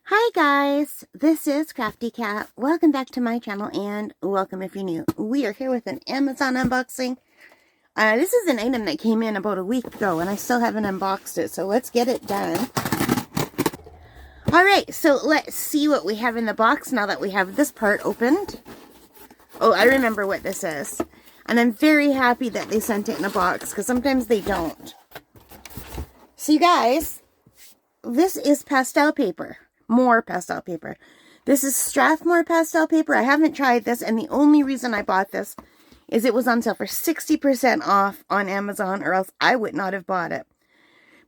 Hi guys, this is Crafty Cat. Welcome back to my channel and welcome if you're new. We are here with an Amazon unboxing. This is an item that came in about a week ago and I still haven't unboxed it, so let's get it done. Alright, so let's see what we have in the box now that we have this part opened. Oh, I remember what this is. And I'm very happy that they sent it in a box because sometimes they don't. So you guys, this is pastel paper. More pastel paper. This is Strathmore pastel paper. I haven't tried this, and the only reason I bought this is it was on sale for 60% off on Amazon, or else I would not have bought it.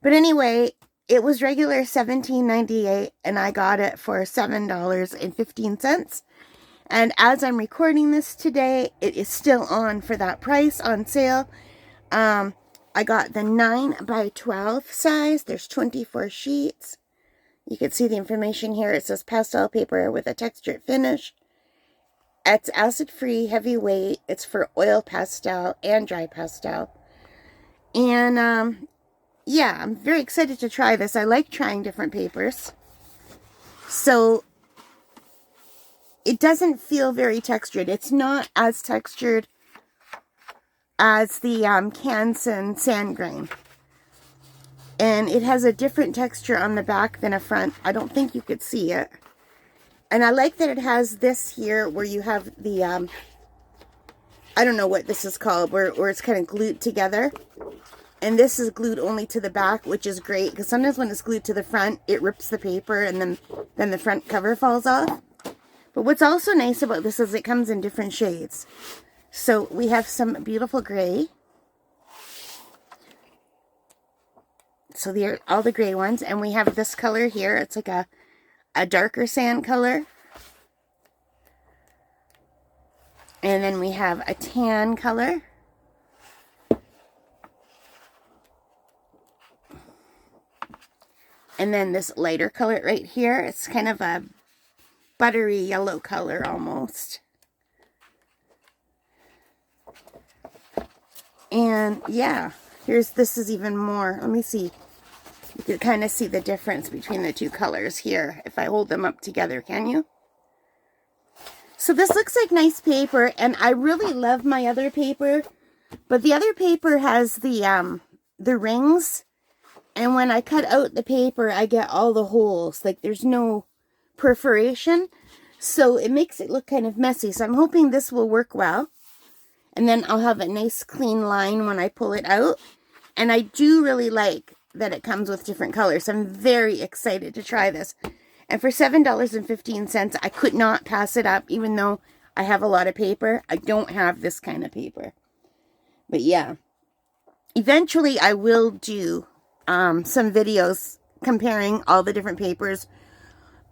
But anyway, it was regular $17.98, and I got it for $7.15. And as I'm recording this today, it is still on for that price on sale. I got the 9 by 12 size. There's 24 sheets. You can see the information here. It says pastel paper with a textured finish. It's acid-free, heavyweight. It's for oil pastel and dry pastel. And, yeah, I'm very excited to try this. I like trying different papers. So, it doesn't feel very textured. It's not as textured as the Canson sand grain. And it has a different texture on the back than a front. I don't think you could see it. And I like that it has this here where you have the, I don't know what this is called, where it's kind of glued together. And this is glued only to the back, which is great. Because sometimes when it's glued to the front, it rips the paper and then the front cover falls off. But what's also nice about this is it comes in different shades. So we have some beautiful gray. So these are all the gray ones. And we have this color here. It's like a darker sand color. And then we have a tan color. And then this lighter color right here. It's kind of a buttery yellow color almost. And yeah, this is even more. Let me see. You can kind of see the difference between the two colors here if I hold them up together, can you? So this looks like nice paper, and I really love my other paper, but the other paper has the rings, and when I cut out the paper, I get all the holes. Like there's no perforation, so it makes it look kind of messy. So I'm hoping this will work well, and then I'll have a nice clean line when I pull it out. And I do really like that it comes with different colors. I'm very excited to try this. And for $7.15, I could not pass it up, even though I have a lot of paper. I don't have this kind of paper. But yeah, eventually I will do some videos comparing all the different papers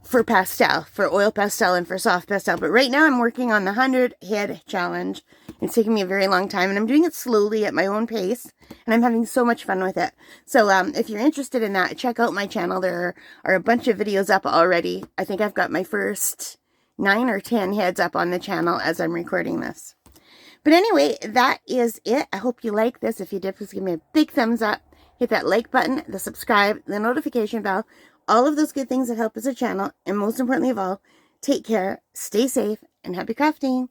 for pastel, for oil pastel and for soft pastel. But right now I'm working on the 100 head challenge. It's taking me a very long time, and I'm doing it slowly at my own pace, and I'm having so much fun with it. So if you're interested in that, check out my channel. There are a bunch of videos up already. I think I've got my first 9 or 10 heads up on the channel as I'm recording this. But anyway, that is it. I hope you like this. If you did, please give me a big thumbs up. Hit that like button, the subscribe, the notification bell, all of those good things that help as a channel. And most importantly of all, take care, stay safe, and happy crafting.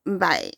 Bye.